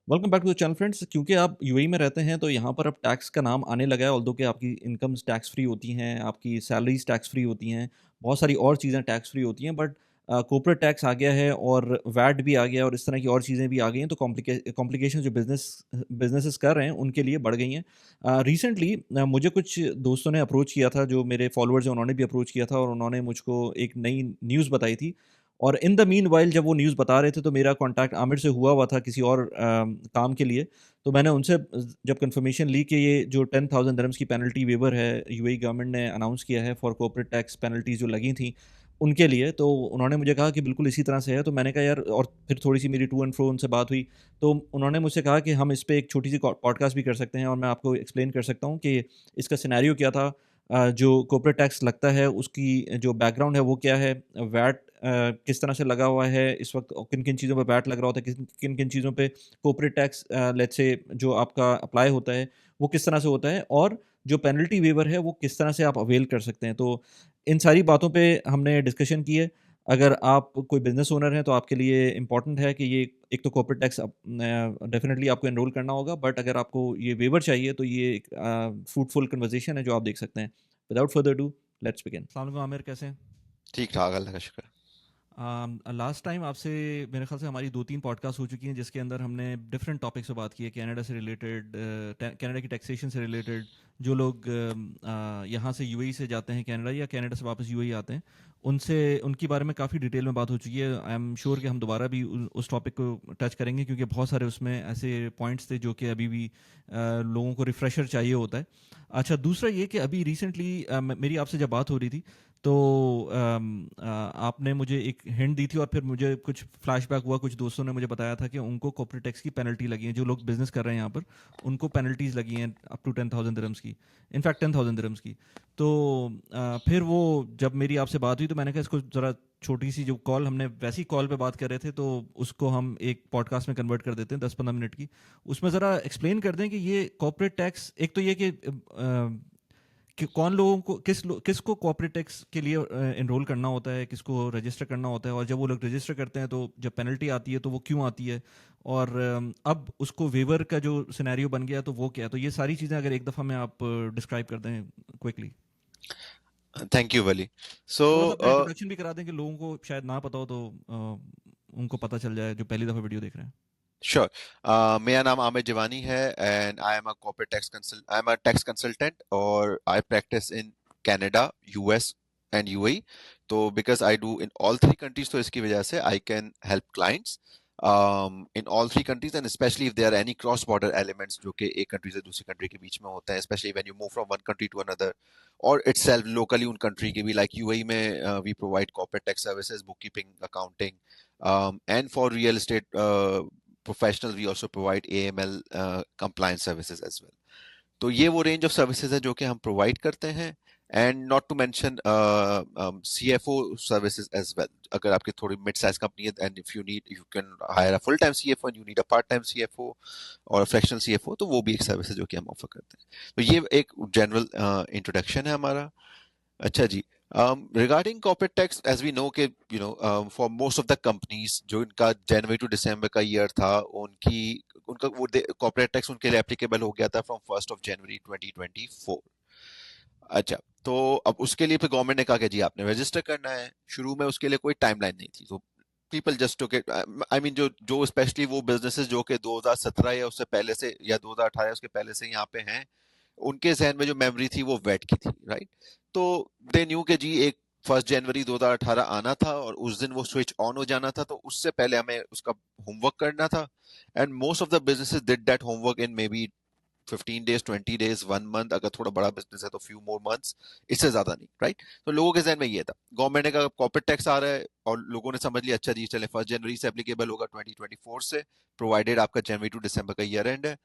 Welcome back to the channel friends. क्योंकि आप UAE में रहते हैं तो यहाँ पर अब टैक्स का नाम आने लगा है। ऑल्दो कि आपकी इनकम्स टैक्स फ्री होती हैं, आपकी सैलरीज टैक्स फ्री होती हैं, बहुत सारी और चीज़ें टैक्स फ्री होती हैं। बट कॉर्पोरेट टैक्स आ गया है और वैट भी आ गया और इस तरह की और चीज़ें भी आ गई हैं। तो कॉम्प्लिकेशन जो बिजनेसेस कर रहे हैं उनके लिए बढ़ गई हैं। रिसेंटली मुझे कुछ दोस्तों ने अप्रोच किया था, जो मेरे फॉलोअर्स हैं उन्होंने भी अप्रोच किया था और उन्होंने मुझको एक नई न्यूज़ बताई थी। और इन द मीनवाइल जब वो न्यूज़ बता रहे थे तो मेरा कॉन्टैक्ट आमिर से हुआ था किसी और काम के लिए। तो मैंने उनसे जब कन्फर्मेशन ली कि ये जो 10,000 दिरहम्स की पेनल्टी वेवर है, यूएई गवर्नमेंट ने अनाउंस किया है फॉर कॉर्पोरेट टैक्स पेनल्टीज़ जो लगी थी उनके लिए, तो उन्होंने मुझे कहा कि बिल्कुल इसी तरह से है। तो मैंने कहा यार, और फिर थोड़ी-सी मेरी टू एंड फ्रो उनसे बात हुई। तो उन्होंने मुझसे कहा कि हम इस पे एक छोटी-सी पॉडकास्ट भी कर सकते हैं और मैं आपको एक्सप्लेन कर सकता हूँ कि इसका सिनेरियो क्या था। जो कॉर्पोरेट टैक्स लगता है उसकी जो बैकग्राउंड है वो क्या है, वैट किस तरह से लगा हुआ है इस वक्त, और किन-किन चीज़ों पे वैट लग रहा होता है, किन-किन चीज़ों पे कॉर्पोरेट टैक्स लेट्स से जो आपका अप्लाई होता है वो किस तरह से होता है, और जो पेनल्टी वेवर है वो किस तरह से आप अवेल कर सकते हैं। तो इन सारी बातों पे हमने डिस्कशन की है। अगर आप कोई बिज़नेस ओनर हैं तो आपके लिए इम्पोर्टेंट है कि ये एक तो कॉर्पोरेट टैक्स डेफ़िनिटली आपको एनरोल करना होगा। बट अगर आपको ये वेवर चाहिए तो ये एक फ्रूटफुल कन्वर्सेशन है जो आप देख सकते हैं। Without further do, let's begin. अस्सलाम वालेकुम आमिर, कैसे हैं? ठीक ठाक, अल्लाह का शुक्र। लास्ट टाइम आपसे मेरे ख्याल से हमारी 2-3 पॉडकास्ट हो चुकी हैं जिसके अंदर हमने डिफरेंट टॉपिक से बात की है, कनाडा से रिलेटेड, कनाडा की टैक्सेशन से रिलेटेड। जो लोग यहाँ से यूएई से जाते हैं कनाडा, या कनाडा से वापस यूएई आते हैं, उनसे उनके बारे में काफ़ी डिटेल में बात हो चुकी है। आई एम श्योर कि हम दोबारा भी उस टॉपिक को टच करेंगे, क्योंकि बहुत सारे उसमें ऐसे पॉइंट्स थे जो कि अभी भी लोगों को रिफ्रेशर चाहिए होता है। अच्छा, दूसरा ये कि अभी रिसेंटली मेरी आपसे जब बात हो रही थी तो आपने मुझे एक हिंट दी थी और फिर मुझे कुछ फ्लैशबैक हुआ। कुछ दोस्तों ने मुझे बताया था कि उनको कॉर्पोरेट टैक्स की पेनल्टी लगी है, जो लोग बिजनेस कर रहे हैं यहाँ पर उनको पेनल्टीज लगी हैं अप टू 10,000 दिरहम्स की, इनफैक्ट 10,000 दिरहम्स की। तो फिर वो जब मेरी आपसे बात हुई तो मैंने कहा इसको ज़रा छोटी सी जो कॉल, हमने वैसी कॉल पे बात कर रहे थे तो उसको हम एक पॉडकास्ट में कन्वर्ट कर देते हैं 10-15 मिनट की। उसमें ज़रा एक्सप्लेन कर दें कि ये कॉर्पोरेट टैक्स, एक तो ये कि कि कौन लोगों को किसको कॉर्पोरेट टैक्स के लिए एनरोल करना होता है, किसको रजिस्टर करना होता है, और जब वो लोग रजिस्टर करते हैं तो जब पेनल्टी आती है तो वो क्यों आती है, और अब उसको वेवर का जो सिनेरियो बन गया तो वो क्या है। तो ये सारी चीज़ें अगर एक दफ़ा में आप डिस्क्राइब कर दें क्विकली। थैंक यू वली। सो थोड़ा सा अपना इंट्रोडक्शन भी करा दें कि लोगों को शायद ना पता हो तो उनको पता चल जाए जो पहली दफ़ा वीडियो देख रहे हैं। श्योर। मेरा नाम आमिर जिवानी है and I am a corporate I am a tax consultant और I practice in Canada, US and UAE. तो because I do in all three countries, तो इसकी वजह से I can help clients in all three countries and specially if there are any cross border elements जो कि एक country से दूसरी कंट्री के बीच में होते हैं, specially when you move from one country to another और इटसेल्फ लोकली उन कंट्री के भी, लाइक यूएई में we provide corporate tax services, book keeping, accounting, and for real estate professionals we also provide AML compliance services as well. तो ये वो range of services है जो कि हम प्रोवाइड करते हैं, and not to mention CFO services as well. अगर आपकी थोड़ी मिड साइज कंपनी है and if you need, you can hire a full time CFO and you need a part time CFO और फ्रैक्शनल सीएफओ, तो वो भी एक service है जो कि हम ऑफर करते हैं। तो ये एक जनरल इंट्रोडक्शन है हमारा। अच्छा जी। Regarding corporate tax, as we know कि for most of the companies जो इनका जनवरी टू दिसंबर का ईयर था, उनकी उनका वो कॉर्पोरेट टैक्स उनके लिए एप्लीकेबल हो गया था फ्रॉम 1 जनवरी 2024। अच्छा, तो अब उसके लिए फिर गवर्नमेंट ने कहा कि जी आपने रजिस्टर करना है। शुरू में उसके लिए कोई टाइमलाइन नहीं थी, तो people just took it. I mean जो जो स्पेशली वो बिजनेसेस जो कि 2017 या उससे पहले से या 2018 उसके पहले से यहाँ पे हैं, उनके जहन में जो मेमोरी थी वो वेट की थी, राइट। तो दे न्यू के जी एक 1 जनवरी 2018 आना था और उस दिन वो स्विच ऑन हो जाना था, तो उससे पहले हमें उसका होमवर्क करना था। And most of the businesses did that homework in may be 15 days, 20 days, 1 month, अगर थोड़ा बड़ा बिजनेस है तो फ्यू मोर मंथ्स, इससे ज्यादा नहीं, राइट। तो लोगों के जहन में ये था, गवर्नमेंट ने कहा कॉर्पोरेट टैक्स आ रहा है और लोगों ने समझ लिया अच्छा जी चले 1 जनवरी से एप्लीकेबल होगा 2024 से, प्रोवाइडेड आपका जनवरी टू दिसंबर का ईयर एंड है।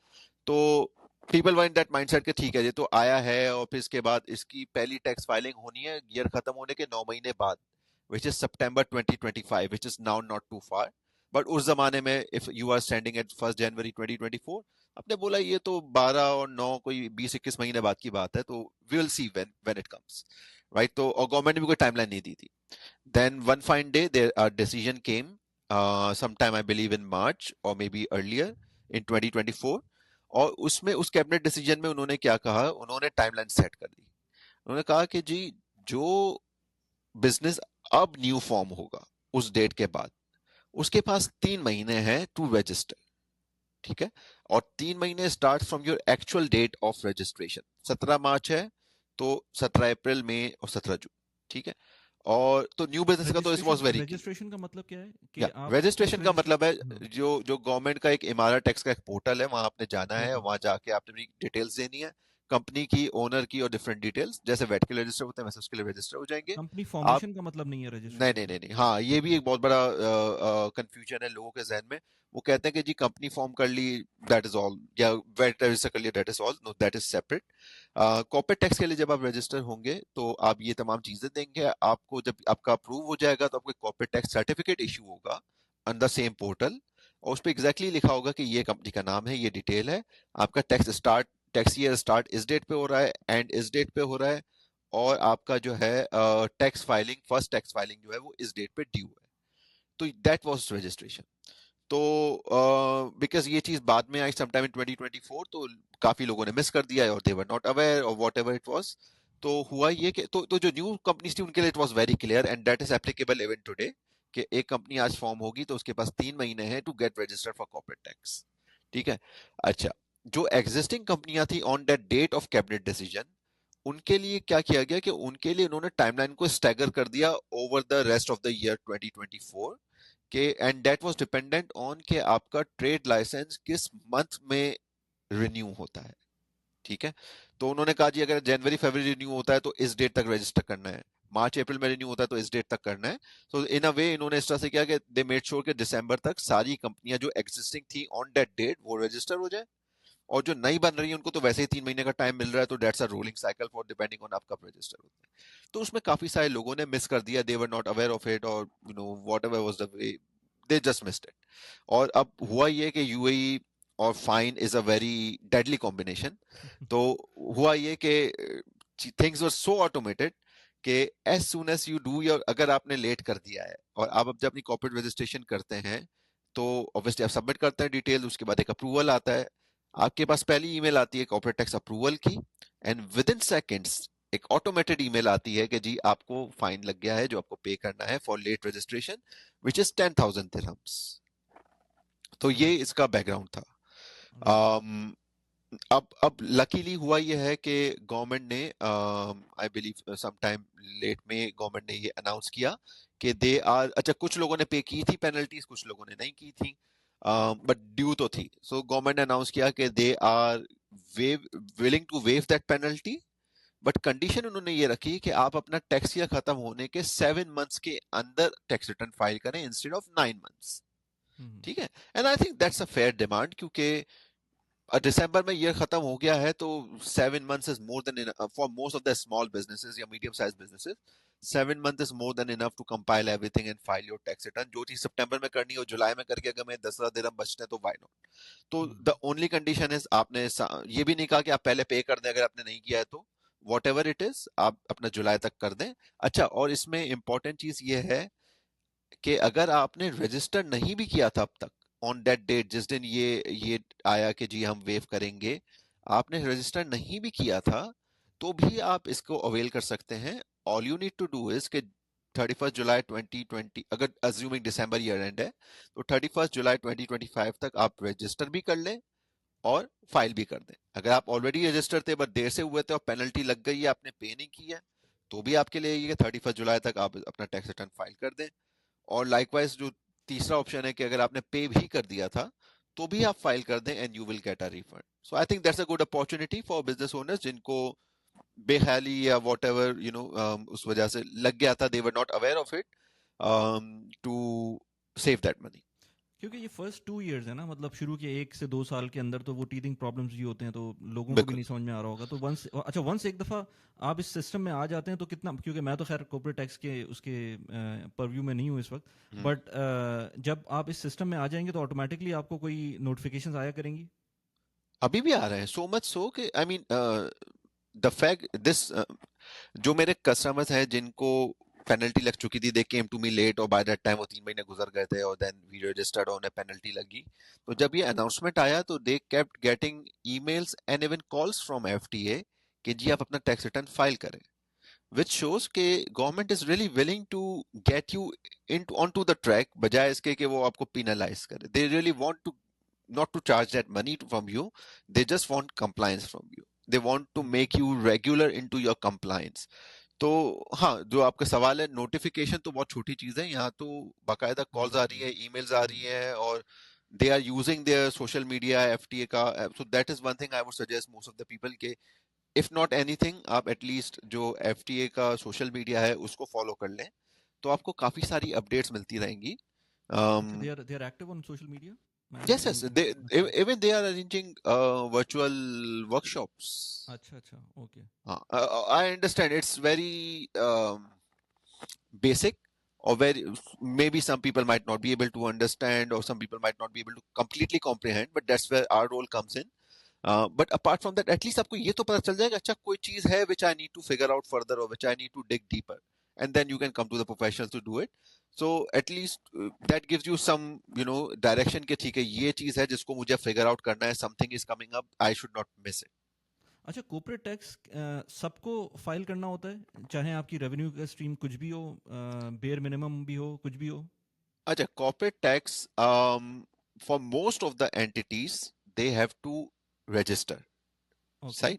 तो people were in that mindset कि ठीक है ये तो आया है और फिर इसके बाद इसकी पहली टैक्स फाइलिंग होनी है ईयर खत्म होने के 9 महीने बाद, which is September 2025, which is now not too far. But उस जमाने में if you are standing at 1 January 2024, आपने बोला ये तो 12 और 9 कोई 20-21 महीने बाद की बात है, तो we will see when it comes, right. तो और गवर्नमेंट ने भी कोई टाइमलाइन नहीं दी थी। Then one fine day their decision came, sometime I believe in March or maybe earlier, in 2024। और उसमें उस कैबिनेट डिसीजन में उन्होंने क्या कहा, उन्होंने टाइमलाइन सेट कर दी। उन्होंने कहा कि जी जो बिजनेस अब न्यू फॉर्म होगा उस डेट के बाद, उसके पास 3 महीने हैं टू रजिस्टर। ठीक है। और 3 महीने start from your actual date of registration. 17 March है तो 17 अप्रैल, मई और 17 जून। ठीक है। और तो न्यू बिजनेस का तो इस was registration very clear. Registration का मतलब क्या है कि या आप किस रजिस्ट्रेशन का मतलब है, हाँ। जो जो गवर्नमेंट का एक इमारत टैक्स का एक पोर्टल है, वहां आपने जाना है, ओके। वहां जाके आपने अपनी डिटेल्स देनी है, कंपनी की, ओनर की और डिफरेंट डिटेल्स, जैसे वेट के लिए रजिस्टर होते हैं वैसे उसके लिए रजिस्टर हो जाएंगे कंपनी आप। फॉर्मेशन का मतलब नहीं है नहीं रजिस्ट्रेशन नहीं का? नहीं नहीं, हाँ ये भी एक बहुत बड़ा कंफ्यूजन है लोगों के जहन में। वो कहते हैं कि जी कंपनी फॉर्म कर ली, दैट इज ऑल, या वेट रजिस्टर कर लिया, that is all. No, that is separate. Corporate tax के लिए जब आप रजिस्टर होंगे तो आप ये तमाम चीजें देंगे। आपको जब आपका अप्रूव हो जाएगा तो आपको कॉर्पोरेट टैक्स सर्टिफिकेट इशू होगा ऑन द सेम पोर्टल। और उस पर एग्जैक्टली लिखा होगा कि ये कंपनी का नाम है, ये डिटेल है, आपका टैक्स ईयर स्टार्ट इस डेट पे हो रहा है, एंड इस डेट पे हो रहा है, और आपका जो है tax filing, first tax filing जो है वो इस डेट पे ड्यू है। तो दैट वाज रजिस्ट्रेशन। तो बिकॉज ये चीज बाद में आई समटाइम इन 2024, तो काफी लोगों ने मिस कर दिया है और दे वर नॉट अवेयर और वॉट एवर इट वॉज। तो हुआ ये कि तो जो न्यू कंपनीज थी उनके लिए it was very clear and that is applicable even today, कि एक कंपनी आज फॉर्म होगी तो उसके पास 3 महीने हैं to get registered for corporate tax. ठीक है। अच्छा, जो एग्जिस्टिंग कंपनियां थी on that date of cabinet decision, उनके लिए क्या किया गया कि उनके लिए उन्होंने टाइमलाइन को स्टैगर कर दिया over the rest of the year 2024 के, and that was dependent on कि आपका ट्रेड लाइसेंस किस मंथ में रिन्यू होता है। ठीक है। तो उन्होंने कहा जी अगर जनवरी फरवरी रिन्यू होता है तो इस डेट तक रजिस्टर करना है, मार्च अप्रैल में रिन्यू होता है तो इस डेट तक करना है। तो इन अ वे इन्होंने इस तरह से किया कि दे मेड श्योर कि दिसंबर तक सारी कंपनियां जो एग्जिस्टिंग थी ऑन दैट डेट वो रजिस्टर हो जाए, और जो नई बन रही है उनको तो वैसे ही 3 महीने का टाइम मिल रहा है, तो dates a rolling cycle for depending on आप कब रजिस्टर होते हैं। तो उसमें काफी सारे लोगों ने मिस कर दिया, they were not aware of it, और you know whatever was the way, they just missed it. और अब हुआ ये कि यूएई और fine is a very deadly combination. तो हुआ ये कि थिंग्स वर सो ऑटोमेटेड कि as soon as you do your, अगर आपने लेट कर दिया है और आप अब जब अपनी कॉर्पोरेट रजिस्ट्रेशन करते हैं तो ऑब्वियसली आप सबमिट करते हैं डिटेल, उसके बाद एक अप्रूवल आता है, आपके पास पहली ईमेल आती है कॉर्पोरेट टैक्स अप्रूवल की, एंड विद इन सेकेंड्स एक ऑटोमेटेड ईमेल आती है कि जी आपको फाइन लग गया है जो आपको पे करना है for late registration, which is 10,000 dirhams. तो ये राइट। इसका बैकग्राउंड था। राइट। um, अब लकीली हुआ ये है कि गवर्नमेंट ने, I believe some time late में गवर्नमेंट ने ये अनाउंस किया कि दे आर, अच्छा कुछ लोगों ने पे की थी पेनल्टीज, कुछ लोगों ने नहीं की थी, बट ड्यू तो थी। सो गवर्नमेंट ने अनाउंस किया कि they are waive willing to waive that penalty, but condition उन्होंने ये रखी कि आप अपना टैक्स ईयर खत्म होने के 7 मंथ्स के अंदर टैक्स रिटर्न फाइल करें इंस्टेड ऑफ 9 मंथ्स। हम्म। ठीक है। And I think that's a fair demand, क्योंकि दिसंबर में ईयर खत्म हो गया है तो 7 months is more than for most of the small businesses या medium size businesses. 7 month is more than enough to compile everything and file your tax return. जो चीज सितंबर में करनी हो जुलाई में करके अगर मैं 10,000 दिरहम बचते हैं तो व्हाई नॉट। तो द ओनली कंडीशन इज आपने ये भी नहीं कहा कि आप पहले पे कर दें, अगर आपने नहीं किया है तो वॉट एवर इट इज आप अपना जुलाई तक कर दें। अच्छा, और इसमें इंपॉर्टेंट चीज ये है कि अगर आपने रजिस्टर नहीं भी किया था अब तक ऑन दैट डेट, जिस दिन ये आया कि जी हम वेव करेंगे, आपने रजिस्टर नहीं भी किया था तो भी आप इसको अवेल कर सकते हैं। All you need to do is कि 31 जुलाई 2020, अगर अज्यूमिंग दिसंबर ईयर एंड है, तो 31 जुलाई 2025 तक आप रजिस्टर भी कर लें और फाइल भी कर दें। अगर आप ऑलरेडी रजिस्टर थे बट देर से हुए थे और पेनल्टी लग गई है, आपने पे नहीं किया, तो भी आपके लिए ये 31 जुलाई तक आप अपना टैक्स रिटर्न फाइल कर दें। और लाइकवाइज जो तीसरा ऑप्शन है कि अगर आपने पे भी कर दिया था तो भी आप फाइल कर दें and you will get a refund. So I think that's a good opportunity for business owners जिनको बेख्याली या वॉट एवर उस वजह से लग गया था, they were not aware of it, to save that money. क्योंकि ये फर्स्ट 2 इयर्स है ना, मतलब शुरू के 1 से 2 साल के अंदर तो वो टीथिंग प्रॉब्लम्स भी होते हैं, तो लोगों को भी बिल्कुल। नहीं समझ में आ रहा होगा। तो वंस अच्छा वंस एक दफ़ा आप इस सिस्टम में आ जाते हैं तो कितना, क्योंकि मैं तो खैर कॉर्पोरेट टैक्स के उसके परव्यू में नहीं हूँ इस वक्त, हम्म। बट जब आप इस सिस्टम में आ जाएंगे तो ऑटोमेटिकली आपको कोई नोटिफिकेशंस आया करेंगी? अभी भी आ रहे हैं, सो मच सो कि I mean the fact this, जो मेरे कस्टमर्स हैं जिनको पेनल्टी लग चुकी थी, they came to me late, और बाय दैट टाइम वो 3 महीने गुजर गए थे, और then we registered on, penalty लगी। तो जब ये अनाउंसमेंट आया तो they kept getting emails and even calls from FTA कि जी आप अपना टैक्स रिटर्न फाइल करें, which shows कि government is really willing to get you in on to the track, बजाय इसके कि वो आपको पिनलाइज करे। They really want to not to charge that money from you, they just want compliance from you, they want to make you regular into your compliance। तो हाँ, जो आपका सवाल है, नोटिफिकेशन तो बहुत छोटी चीज है, यहाँ तो बाकायदा कॉल्स आ रही है, ईमेल्स आ रही है, और they are using their social media FTA का। So that is one thing I would suggest most of the people के इफ नॉट एनीथिंग आप एटलीस्ट जो एफटीए का सोशल मीडिया है उसको फॉलो कर लें, तो आपको काफी सारी अपडेट्स मिलती रहेंगी। अच्छा, they are active on social media? Yes, yes, they अच्छा even they are arranging virtual workshops। अच्छा अच्छा, okay. I understand it's very basic, or very, maybe some people might not be able to understand, or some people might not be able to completely comprehend, but that's where our role comes in। But apart from that, at least आपको ये तो पता चल जाएगा, अच्छा कोई चीज है which I need to figure out further, or which I need to dig deeper, and then you can come to the professionals to do it। So at least that gives you some direction कि ठीक है ये चीज है जिसको मुझे figure out करना है, something is coming up, I should not miss it। अच्छा, कॉर्पोरेट टैक्स सबको फाइल करना होता है, चाहे आपकी रेवेन्यू का स्ट्रीम कुछ भी हो, बेयर मिनिमम भी हो, कुछ भी हो? अच्छा, corporate tax, for most of the entities they have to register, okay. सही।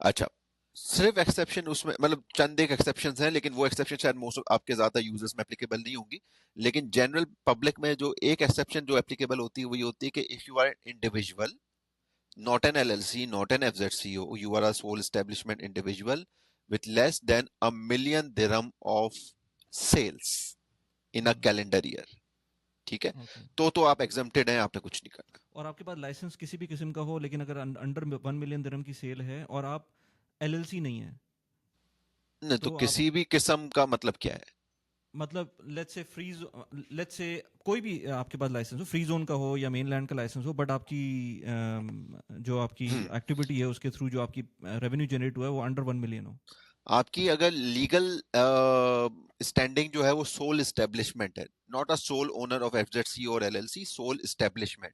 अच्छा, सिर्फ एक्सेप्शन उसमें, मतलब चंद एक एक्सेप्शन हैं, लेकिन वो एक्सेप्शन शायद मोस्ट ऑफ आपके ज्यादा यूजर्स में एप्लीकेबल नहीं होंगी। लेकिन जनरल पब्लिक में जो एक एक्सेप्शन जो एप्लीकेबल होती है वो ये होती है कि if you are individual, not an LLC, not an FZCO, you are a sole establishment individual with less than $1 million dirham of sales in a hmm, calendar year, ठीक है। ओके। तो आप एग्जम्प्टेड हैं, आपने कुछ नहीं करना। और आपके पास लाइसेंस किसी भी किस्म का हो, लेकिन अगर अंडर 1 मिलियन दिरहम की सेल है और आप एलएलसी नहीं है, नहीं तो तो आप, किसी भी किस्म का मतलब क्या है? मतलब लेट्स से कोई भी आपके पास लाइसेंस हो, फ्री जोन का हो या मेनलैंड का लाइसेंस हो, बट आपकी जो आपकी हम्म एक्टिविटी है उसके थ्रू जो आपकी रेवेन्यू जनरेट हुआ है वो अंडर 1 मिलियन हो। आपकी अगर लीगल स्टैंडिंग जो है वो सोल एस्टेब्लिशमेंट है, not a sole owner of FZC और एलएलसी, सोल एस्टेब्लिशमेंट,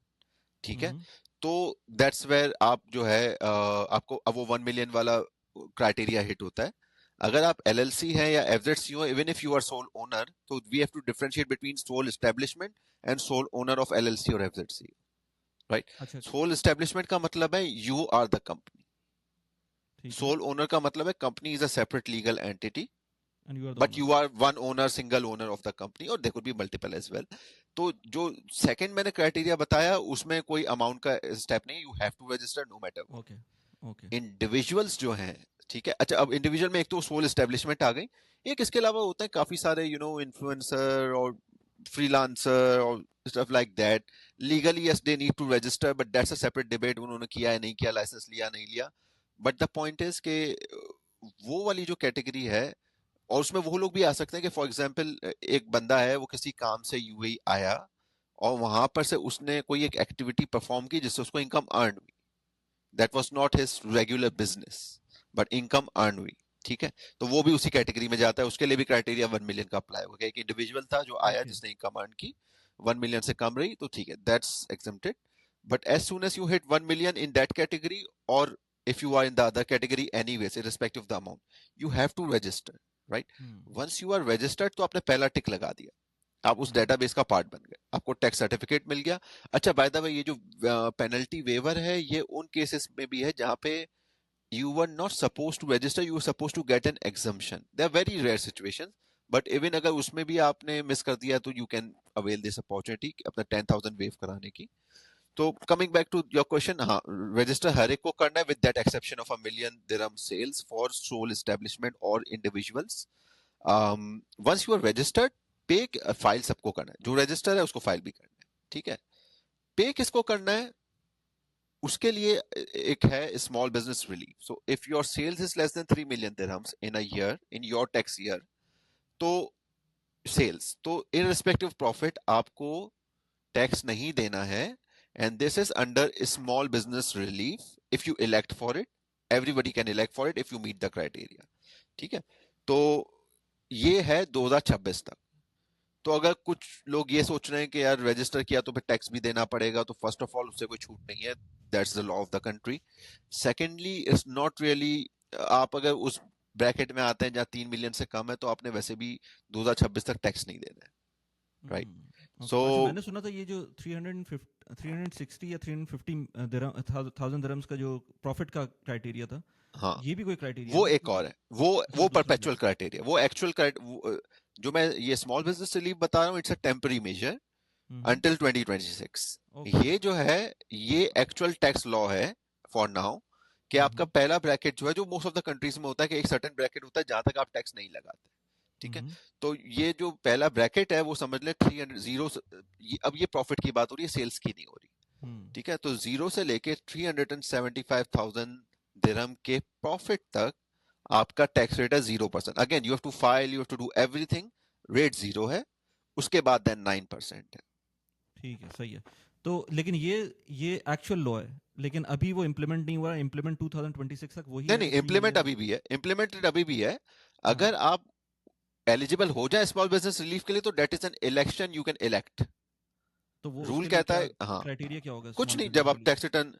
ठीक है। हम्म, तो दैट्स वेयर आप जो है आपको अब वो 1 मिलियन वाला क्राइटेरिया हिट होता है। अगर आप एलएलसी है या एफजेडसी हो, even if you are sole owner, तो we have to differentiate between sole establishment and sole owner of LLC और एफजेडसी, राइट। अच्छा, सोल एस्टेब्लिशमेंट का मतलब है यू आर द कंपनी, ठीक है। सोल ओनर का मतलब है company is a separate legal entity, and you are the but owner. You are one owner, single owner of the company, और there could be multiple as well. तो जो second मैंने criteria बताया उसमें कोई अमाउंट का स्टेप नहीं, you have to register no matter what. Okay okay. Individuals जो हैं, ठीक है। अच्छा, अब इंडिविजुअल में एक तो सोल एस्टेब्लिशमेंट आ गई, एक इसके अलावा होता है काफी सारे इन्फ्लुएंसर और फ्रीलांसर और stuff like that. Legally yes they need to register, but that's a separate debate, उन्होंने किया है नहीं किया, लाइसेंस लिया नहीं लिया। बट द पॉइंट इज के वो वाली जो कैटेगरी है, और उसमें वो लोग भी आ सकते हैं कि फॉर एग्जांपल एक बंदा है वो किसी काम से यूएई आया, और वहां पर से उसने कोई एक एक्टिविटी परफॉर्म की जिससे उसको इनकम अर्न हुई, that was not his regular business, but income earn हुई, ठीक है। तो वो भी उसी कैटेगरी में जाता है, उसके लिए भी क्राइटेरिया 1 मिलियन का अप्लाई होगा। एक इंडिविजुअल था जो आया ओके। जिसने इनकम अर्न की 1 मिलियन से कम रही, तो ठीक है, that's exempted। But as soon as you hit 1 million in that category, और if you are in the other category anyways, irrespective of the amount, you have to register, right? Hmm Once you are registered, तो आपने पहला टिक लगा दिया, आप उस हम्म। Database का part बन गए, आपको टैक्स सर्टिफिकेट मिल गया। अच्छा, बाय द वे, ये जो पेनल्टी वेवर है ये उन केसेस में भी है जहां पे you were not supposed to register, you were supposed to get an exemption, they are very rare situations। But even अगर उसमें भी आपने मिस कर दिया तो you can avail this opportunity अपना 10,000 वेव कराने की। तो coming back to your question, हाँ, रजिस्टर हर एक को करना है with that exception of $1 million dirham sales for sole establishment और individuals. Once you are registered, pay file सबको करना है, जो रजिस्टर है उसको फाइल भी करना है, ठीक है। पे किसको करना है उसके लिए एक है small business relief. So if your sales is less than 3 million dirhams in a year in your tax year, तो सेल्स तो इररिस्पेक्टिव प्रॉफिट आपको टैक्स नहीं देना है, and this is under small business relief if you elect for it. Everybody can elect for it if you meet the criteria, ठीक है। तो ये है 2026 तक। तो अगर कुछ लोग ये सोच रहे हैं कि यार रजिस्टर किया तो फिर टैक्स भी देना पड़ेगा, तो फर्स्ट ऑफ ऑल उससे कोई छूट नहीं है, that's the law of the country. Secondly it's not really, आप अगर उस ब्रैकेट में आते हैं जहाँ 3 मिलियन से कम है, तो आपने वैसे भी 2026 तक टैक्स नहीं देना है, राइट? So okay. अच्छा, मैंने सुना था ये जो 350 360 या 350 थाउजेंड दिरहम्स का जो प्रॉफिट का क्राइटेरिया था, हाँ, ये भी कोई क्राइटेरिया वो है एक कि? और है, अच्छा, वो वो दूसरा अलग परपेचुअल है। क्राइटेरिया, वो एक्चुअल जो मैं ये स्मॉल बिजनेस रिलीफ बता रहा हूँ, it's a temporary major hmm. Until 2026। Okay. ये जो है, ये एक्चुअल टैक्स लॉ है फॉर नाउ, कि आपका हम्म। पहला ब्रैकेट जो है, जो मोस्ट ऑफ द कंट्रीज में होता है कि एक सर्टेन ब्रैकेट होता है जहां तक आप टैक्स नहीं लगाते, ठीक है? हम्म। तो ये जो पहला ब्रैकेट है वो समझ ले 300 जीरो अब ये प्रॉफिट की बात हो रही है, सेल्स की नहीं हो रही, हम्म। ठीक है? तो जीरो से लेके 375,000 दिरहम के प्रॉफिट तक आपका टैक्स रेट है 0%। Again you have to file, you have to do everything, rate zero है, उसके बाद देन 9% है। ठीक है, सही है। तो लेकिन ये एक्चुअल लॉ है, लेकिन अभी वो इम्प्लीमेंट नहीं हुआ है। इम्प्लीमेंट 2026 तक वही नहीं है नहीं, जो थ्री इम्प्लीमेंट मिलियन अभी भी है, इम्प्लीमेंटेड अभी भी है। हाँ। अगर आप एलिजिबल हो जाए स्मॉल बिजनेस रिलीफ के लिए, तो that is an election, you can elect. तो वो रूल उसके लिए कहता क्या है, हाँ, क्राइटेरिया क्या होगा कुछ स्मॉल नहीं, जब बिजनेस के आप लिए? टैक्स रिटर्न,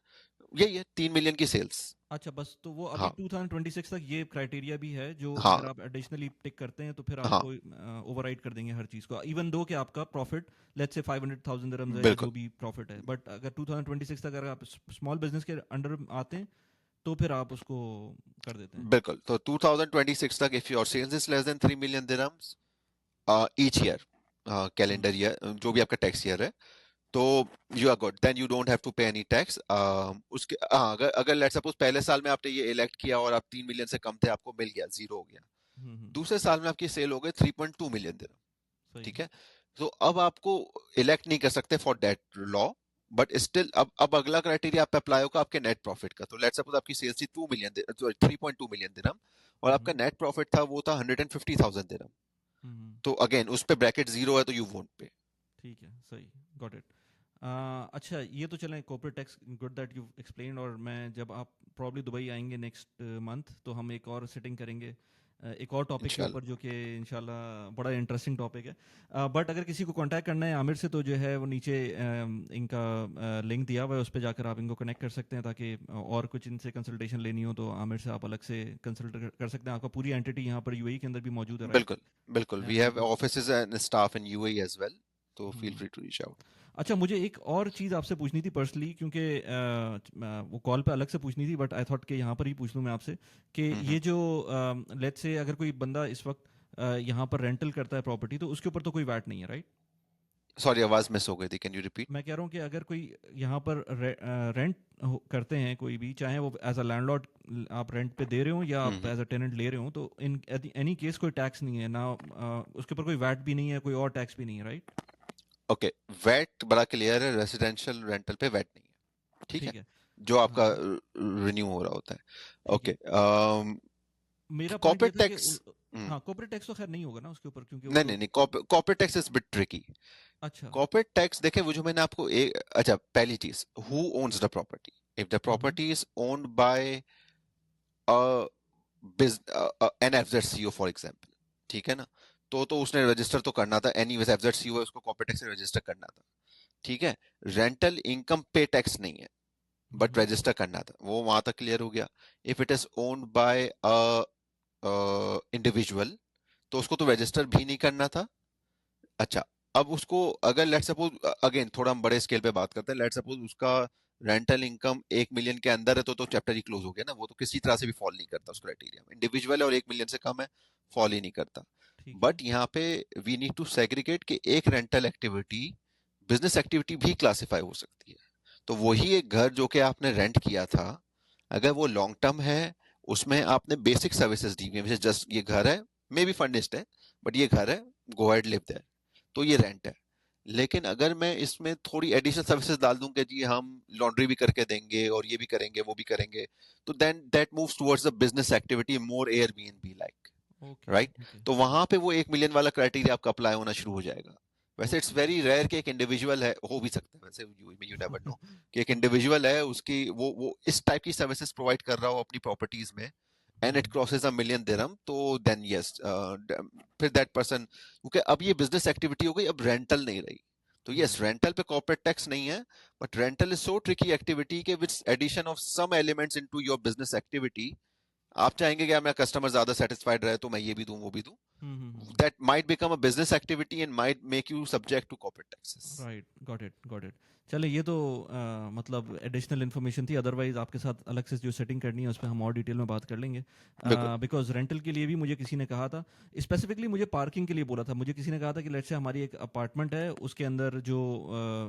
यही है 3 मिलियन की सेल्स। अच्छा, बस तो वो अभी हाँ 2026 तक ये क्राइटेरिया भी है, जो हाँ अगर आप एडिशनली टिक करते हैं तो फिर हाँ, आपको ओवरराइड कर देंगे हर चीज़ को, इवन दो कि आपका प्रॉफिट लेट्स से 500,000 दिरहम्स है या बिल्कुल जो भी प्रॉफिट है, बट अगर 2026 तक अगर आप स्मॉल बिजनेस के अंडर आते हैं तो फिर आप उसको कर देते हैं। बिल्कुल। तो 2026 तक if your sales is less than 3 million dirhams each year, hmm. Calendar year जो भी आपका टैक्स ईयर है, तो you are good, then you don't have to pay any tax. उसके हाँ, अगर अगर लेट्स सपोज पहले साल में आपने ये इलेक्ट किया और आप 3 मिलियन से कम थे, आपको मिल गया, जीरो हो गया। हम्म। दूसरे साल में आपकी सेल हो गई 3.2 मिलियन दिरहम, सही ठीक है। है? तो अब आपको इलेक्ट नहीं कर सकते for that law, but still अब अगला क्राइटेरिया आप पे अप्लाई होगा आपके नेट प्रॉफिट का। तो लेट्स सपोज आपकी सेल्स थी 2 मिलियन, सॉरी 3.2 मिलियन दिरहम, और आपका हम्म। नेट प्रॉफिट था, वो था 150,000 दिरहम। हम्म। तो अगेन उस पे ब्रैकेट जीरो है, तो यू वोंट पे। ठीक है, सही, गॉट इट। अच्छा, ये तो चलें corporate tax, good that you explain. और मैं जब आप प्रॉब्ली दुबई आएंगे नेक्स्ट मंथ, तो हम एक और सिटिंग करेंगे एक और टॉपिक के ऊपर, इंशाल्लाह। जो कि इंशाल्लाह बड़ा इंटरेस्टिंग टॉपिक है। बट अगर किसी को कांटेक्ट करना है आमिर से, तो जो है वो नीचे इनका लिंक दिया हुआ है, उस पर जाकर आप इनको कनेक्ट कर सकते हैं, ताकि और कुछ इनसे कंसल्टेशन लेनी हो तो आमिर से आप अलग से कंसल्ट कर सकते हैं। आपका पूरी एंटिटी यहाँ पर यूएई के अंदर भी मौजूद है, राइट? बिल्कुल बिल्कुल, we have and offices and staff in UAE as well, तो feel free to reach out. अच्छा, मुझे एक और चीज़ आपसे पूछनी थी पर्सनली, क्योंकि वो कॉल पे अलग से पूछनी थी, बट आई थॉट कि यहाँ पर ही पूछ लूँ मैं आपसे कि ये जो लेट्स से अगर कोई बंदा इस वक्त यहाँ पर रेंटल करता है प्रॉपर्टी, तो उसके ऊपर तो कोई वैट नहीं है, राइट? सॉरी, आवाज मिस हो गई थी, कैन यू रिपीट? मैं कह रहा हूँ कि अगर कोई यहाँ पर रेंट करते हैं कोई भी, चाहे वो एज अ लैंडलॉर्ड आप रेंट पे दे रहे हो या आप हम्म। एज अ टेनेंट ले रहे हो, तो इन एनी केस कोई टैक्स नहीं है ना, उसके ऊपर कोई वैट भी नहीं है, कोई और टैक्स भी नहीं है, राइट? ओके, वेट बड़ा क्लियर है, रेसिडेंशियल रेंटल पे वेट नहीं है, ठीक है? ठीक है। जो आपका हाँ, रिन्यू हो रहा होता है, ठीक ओके। है। मेरा पॉइंट ये कॉर्पोरेट था कि टैक्स, हाँ, कॉर्पोरेट टैक्स तो खैर नहीं होगा ना उसके ऊपर, क्योंकि वो नहीं तो। नहीं नहीं, corporate tax is bit tricky. अच्छा। कॉर्पोरेट टैक्स देखे, वो जो मैंने आपको एक, अच्छा पहली चीज, who owns the property? If the hmm. Property is owned by an FZCO for example, ठीक है ना? तो उसने रजिस्टर तो करना था, एनीवेज एफजेडसीओ है, उसको कॉर्पोरेट टैक्स रजिस्टर करना था, ठीक है? रेंटल इनकम पे टैक्स नहीं है, बट हम्म। रजिस्टर करना था, वो वहां तक क्लियर हो गया। If it is owned by individual, तो उसको तो रजिस्टर भी नहीं करना था। अच्छा, अब उसको अगर लेट सपोज, अगेन थोड़ा हम बड़े स्केल पे बात करते हैं, लेट सपोज उसका रेंटल इनकम 1 मिलियन के अंदर है, तो चैप्टर ही क्लोज हो गया ना, वो तो किसी तरह से भी फॉल नहीं करता उस क्राइटेरिया में। इंडिविजुअल है और 1 मिलियन से कम है, फॉल ही नहीं करता। ठीक है। बट यहाँ पे वी नीड टू सेग्रीगेट कि एक रेंटल एक्टिविटी बिजनेस एक्टिविटी भी क्लासिफाई हो सकती है। तो वही एक घर जो कि आपने रेंट किया था, अगर वो लॉन्ग टर्म है, उसमें आपने बेसिक सर्विसेज दी हुई है, जस्ट ये घर है, मे बी फर्निश्ड है, बट ये घर है, गो अहेड लिव देयर, तो ये रेंट है। लेकिन अगर मैं इसमें थोड़ी एडिशनल सर्विसेज डाल दूं कि जी हम लॉन्ड्री भी करके देंगे और ये भी करेंगे वो भी करेंगे, तो then that moves towards the business activity more Airbnb like, okay. Right? Okay. तो वहां पे वो 1 मिलियन वाला क्राइटेरिया आपका अप्लाई होना शुरू हो जाएगा। वैसे इट्स ओके। वेरी रेयर कि एक इंडिविजुअल है, हो भी सकता है वैसे, यू नेवर नो, कि एक ओके। इंडिविजुअल है, उसकी वो इस टाइप की सर्विसेज प्रोवाइड कर रहा हो अपनी प्रॉपर्टीज में, एंड इट क्रॉसेस $1 million, तो देन यस, फिर दैट पर्सन, क्योंकि अब ये बिजनेस एक्टिविटी हो गई, अब रेंटल नहीं रही, तो यस रेंटल पे कॉर्पोरेट टैक्स नहीं है, but rental is so tricky activity के with addition of some elements into your business activity, आप चाहेंगे कि मेरा कस्टमर ज्यादा सेटिस्फाइड रहे तो मैं ये भी दूं वो भी दूं, that might become a business activity and might make you subject to corporate taxes. Right, got it. चले, ये तो मतलब एडिशनल इन्फॉर्मेशन थी, अदरवाइज आपके साथ अलग से जो सेटिंग करनी है उस पर हम और डिटेल में बात कर लेंगे। बिल्कुल। बिकॉज रेंटल के लिए भी मुझे किसी ने कहा था, स्पेसिफिकली मुझे पार्किंग के लिए बोला था, मुझे किसी ने कहा था कि लेट्स से हमारी एक अपार्टमेंट है, उसके अंदर जो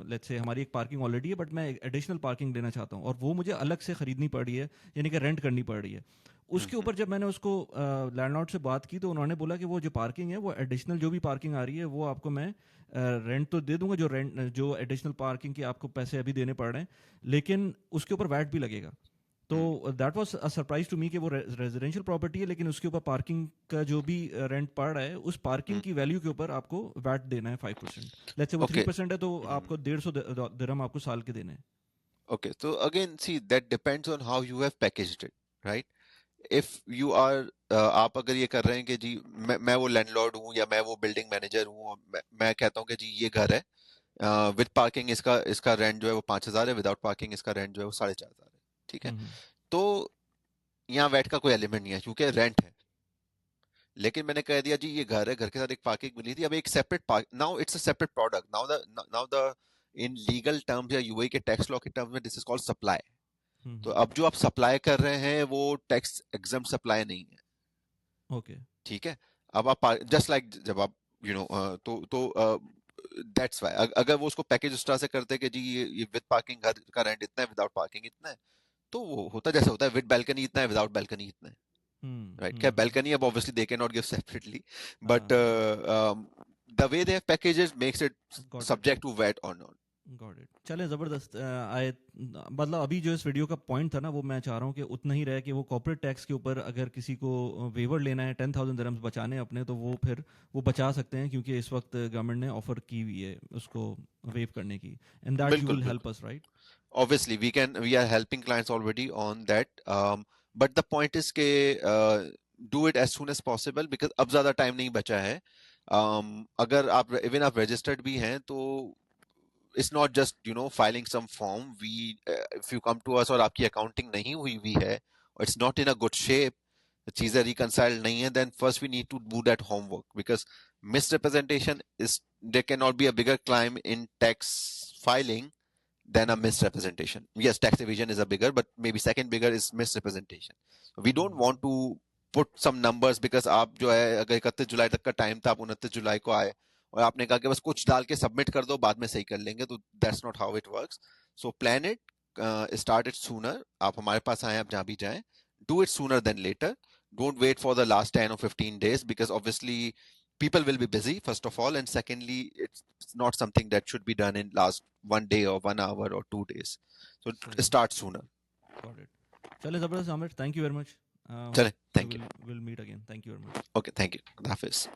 लेट्स से हमारी एक पार्किंग ऑलरेडी है, बट मैं एडिशनल पार्किंग लेना चाहता हूँ और वो मुझे अलग से खरीदनी पड़ रही है, यानी कि रेंट करनी पड़ रही है। उसके ऊपर जब मैंने उसको लैंडलॉर्ड से बात की तो उन्होंने बोला कि वो जो पार्किंग है, वो एडिशनल जो भी पार्किंग आ रही है वो आपको मैं रेंट तो दे दूंगा, जो एडिशनल पार्किंग के आपको पैसे अभी देने पड़ रहे हैं, लेकिन उसके ऊपर वैट भी लगेगा। तो that was a surprise to me कि वो रेजिडेंशियल प्रॉपर्टी है, लेकिन उसके ऊपर पार्किंग का जो भी रेंट पड़ रहा है, उस पार्किंग की वैल्यू के ऊपर आपको वैट देना है 5%। लेट्स से वो ओके। 3% है तो आपको 150 दिरहम आपको साल के देने हैं। ओके, तो again see that depends on how you have packaged it, right? If you are, आप अगर ये कर रहे हैं कि जी मैं वो लैंडलॉर्ड हूँ या मैं वो बिल्डिंग मैनेजर हूँ और मैं कहता हूँ कि जी ये घर है, विद पार्किंग इसका इसका रेंट जो है वो 5,000 है, विदाउट पार्किंग इसका रेंट जो है वो 4,500 है, ठीक है? हम्म तो यहाँ वैट का कोई एलिमेंट नहीं है क्योंकि रेंट है। लेकिन मैंने कह दिया जी ये घर है, घर के साथ एक पार्किंग मिली थी, अब एक separate park, now it's a separate product, now the in legal terms या यूएई के टैक्स लॉ के टर्म्स में दिस इज कॉल्ड सप्लाई। तो हम्म। अब जो आप सप्लाई कर रहे हैं वो टैक्स एग्जम्प्ट सप्लाई नहीं है, ओके। ठीक है? अब आप जस्ट लाइक जब आप यू नो तो दैट्स वाई अगर वो उसको पैकेज उस तरह से करते कि जी ये विद पार्किंग घर का रेंट इतना है, विदाउट पार्किंग इतना है, तो वो होता जैसे होता है, विद बैल्कनी इतना है, विदाउट बैल्कनी इतना है, राइट? क्या हम्म। बैल्कनी अब obviously they can not give separately, but हाँ, the way they have packages makes it got it, subject to VAT or not. Got it. चलें, ज़बरदस्त। आए मतलब अभी जो इस वीडियो का पॉइंट था ना, वो मैं चाह रहा हूँ कि उतना ही रहे कि वो कॉर्पोरेट टैक्स के ऊपर अगर किसी को वेवर लेना है, 10,000 दिरहम्स बचाने हैं अपने, तो वो फिर वो बचा सकते हैं, क्योंकि इस वक्त गवर्नमेंट ने ऑफर की हुई है उसको वेव करने की, एंड दैट यू बिल्कुल विल बिल्कुल, help us, right? obviously we are helping clients already on that, but the point is के do it as soon as possible because अब ज्यादा टाइम नहीं बचा है। अगर आप इवन आप रजिस्टर्ड भी हैं तो it's not just filing some form, we if you come to us और आपकी अकाउंटिंग नहीं हुई हुई है और it's not in a good shape, चीजें रिकंसाइल नहीं है, then first we need to do that homework because misrepresentation is, there cannot be a bigger crime in tax filing than a misrepresentation. Yes, tax evasion is a bigger, but maybe second bigger is misrepresentation. We don't want to put some numbers because आप जो है अगर 31 जुलाई तक का time था, आप 29 जुलाई को आए और आपने कहा कि बस कुछ डाल के सबमिट कर दो, बाद में सही कर लेंगे, तो that's not how it works. So plan it, start it sooner, आप हमारे पास आए, आप जहां भी जाएं, do it sooner than later. Don't wait for the last 10 or 15 days because obviously people will be busy, first of all, and secondly it's not something that should be done in last 1 day or 1 hour or 2 days. So सही है, start sooner. Got it. चलें, ज़बरदस्त Aamir, thank you very much. Chale, we thank you. Will meet again, thank you very much. Okay, thank you. Khuda Hafiz.